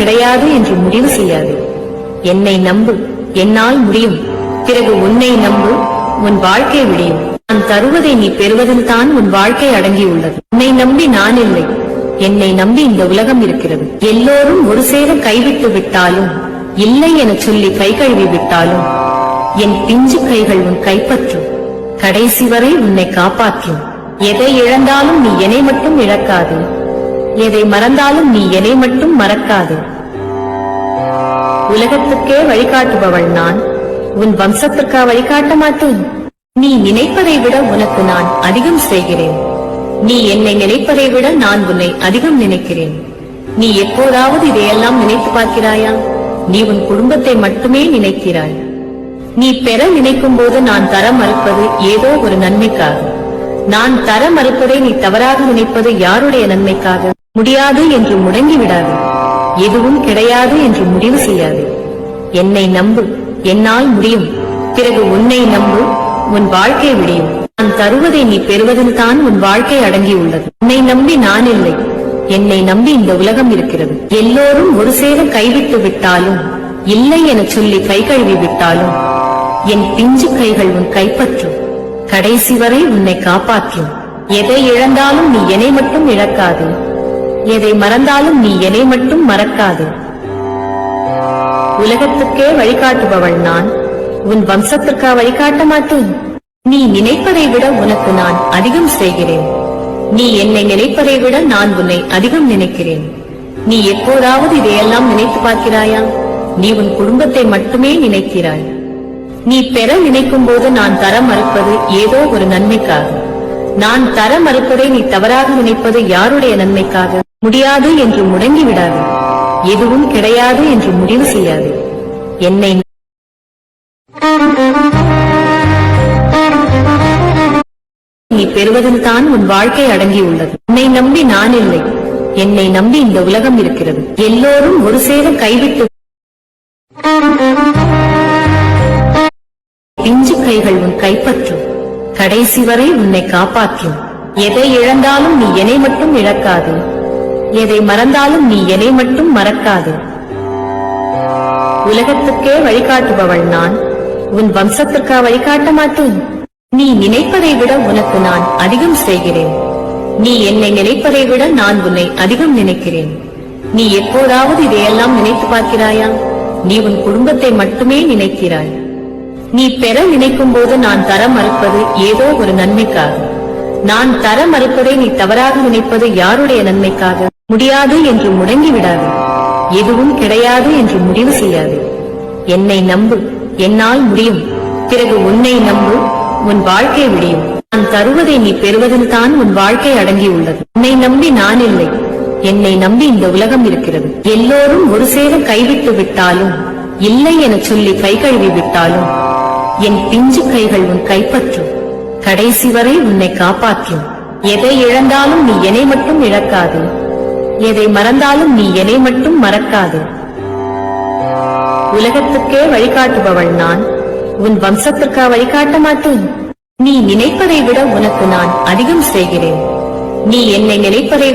கிடையாது என்று முடிவு செய்யாது. என்னை நம்பு, என்னால் முடியும். பிறகு உன்னை நம்பு, உன் வாழ்க்கை விடியும். நான் தருவதை நீ பெறுவதில் தான் உன் வாழ்க்கை அடங்கியுள்ளது. உன்னை நம்பி நான் இல்லை, என்னை நம்பி இந்த உலகம் இருக்கிறது. எல்லோரும் ஒரு சேர கைவிட்டு விட்டாலும், இல்லை என சொல்லி கை கழுவி விட்டாலும், என் பிஞ்சு கைகள் உன் கைப்பற்றும். கடைசி வரை உன்னை காப்பாற்றும். எதை இழந்தாலும் நீ என்னை மட்டும் இழக்காது, எதை மறந்தாலும் நீ என்னை மட்டும் மறக்காது. உலகத்துக்கே வழிகாட்டுபவள் நான், உன் வம்சத்திற்கா வழிகாட்ட மாட்டேன். நீ நினைப்பதை விட உனக்கு நான் அதிகம் செய்கிறேன். நீ என்னை நினைப்பதை விட நான் உன்னை அதிகம் நினைக்கிறேன். நீ எப்போதாவது இதையெல்லாம் நினைத்து பார்க்கிறாயா? நீ உன் குடும்பத்தை மட்டுமே நினைக்கிறாய். நீ பெற நினைக்கும் போது நான் தர மறுப்பது ஏதோ ஒரு நன்மைக்காக. நான் தர மறுப்பதை நீ தவறாக நினைப்பது யாருடைய நன்மைக்காக? முடியாது என்று முடங்கிவிடாது, எதுவும் கிடையாது என்று முடிவு செய்யாது. என்னை நம்பு, என்னால் முடியும். பிறகு உன்னை நம்பு, உன் வாழ்க்கை விடியும். நான் தருவதை நீ பெறுவதில் தான் உன் வாழ்க்கை அடங்கியுள்ளது. உன்னை நம்பி நான் இல்லை, என்னை நம்பி இந்த உலகம் இருக்கிறது. எல்லோரும் ஒரு சேர கைவிட்டு விட்டாலும், இல்லை என சொல்லி கை கழுவி விட்டாலும், என் பிஞ்சு கைகள் உன் கைப்பற்றும். கடைசி வரை உன்னை காப்பாற்றும். எதை இழந்தாலும் நீ என்னை மட்டும் இழக்காது, எதை மறந்தாலும் நீ என்னை மட்டும் மறக்காது. உலகத்துக்கே வழிகாட்டுபவள் நான், உன் வம்சத்திற்கா வழிகாட்ட மாட்டேன். நீ நினைப்பதை விட உனக்கு நான் அதிகம் செய்கிறேன். நீ என்னை நினைப்பதை விட நான் உன்னை அதிகம் நினைக்கிறேன். நீ எப்போதாவது இதையெல்லாம் நினைத்து பார்க்கிறாயா? நீ உன் குடும்பத்தை மட்டுமே நினைக்கிறாய். நீ பெற நினைக்கும் போது நான் தர மறுப்பது ஏதோ ஒரு நன்மைக்காக. நான் தர மறுப்பதை நீ தவறாக நினைப்பது யாருடைய நன்மைக்காக? முடியாது என்று முடங்கிவிடாது, எதுவும் கிடையாது என்று முடிவு செய்யாது. என்னை நீ பெறுவதில் தான் உன் வாழ்க்கை அடங்கியுள்ளது. உன்னை நம்பி நான் இல்லை, என்னை நம்பி இந்த உலகம் இருக்கிறது. எல்லோரும் ஒரு சேர கைவிட்டு பிஞ்சு கைகள் உன் கைப்பற்றும். கடைசி வரை உன்னை காப்பாற்றும். எதை இழந்தாலும் நீ என்னை மட்டும் இழக்காது, எதை மறந்தாலும் நீ என்னை மட்டும் மறக்காது. உலகத்துக்கே வழிகாட்டுபவள் நான், உன் வம்சத்திற்கா வழிகாட்ட மாட்டேன். நீ நினைப்பதை விட உனக்கு நான் அதிகம் செய்கிறேன். நீ என்னை நினைப்பதை விட நான் உன்னை அதிகம் நினைக்கிறேன். நீ எப்போதாவது இதையெல்லாம் நினைத்து பார்க்கிறாயா? நீ உன் குடும்பத்தை மட்டுமே நினைக்கிறாய். நீ பெற நினைக்கும் போது நான் தர மறுப்பது ஏதோ ஒரு நன்மைக்காக. நான் தர மறுப்பதை நீ தவறாக நினைப்பது யாருடைய நன்மைக்காக? முடியாது என்று முடங்கிவிடாது, எதுவும் கிடையாது என்று முடிவு செய்யாது. என்னை நம்பு, என்னால் முடியும். பிறகு உன்னை நம்பு, உன் வாழ்க்கை விடியும். நான் தருவதை நீ பெறுவதில் தான் உன் வாழ்க்கை அடங்கியுள்ளது. உன்னை நம்பி நான் இல்லை, என்னை நம்பி இந்த உலகம் இருக்கிறது. எல்லோரும் ஒரு சேர கைவிட்டு விட்டாலும், இல்லை என சொல்லி கை கழுவி விட்டாலும், என் பிஞ்சு கைகள் உன் கைப்பற்றும். கடைசி வரை உன்னை காப்பாற்றும். எதை இழந்தாலும் நீ என்னை மட்டும் இழக்காது, எதை மறந்தாலும் நீ என்னை மட்டும் மறக்காது. உலகத்துக்கே வழிகாட்டுபவள் நான், உன் வம்சத்திற்கா வழிகாட்ட மாட்டேன். நீ நினைப்பதை விட உனக்கு நான் அதிகம் செய்கிறேன். நீ என்னை நினைப்பதை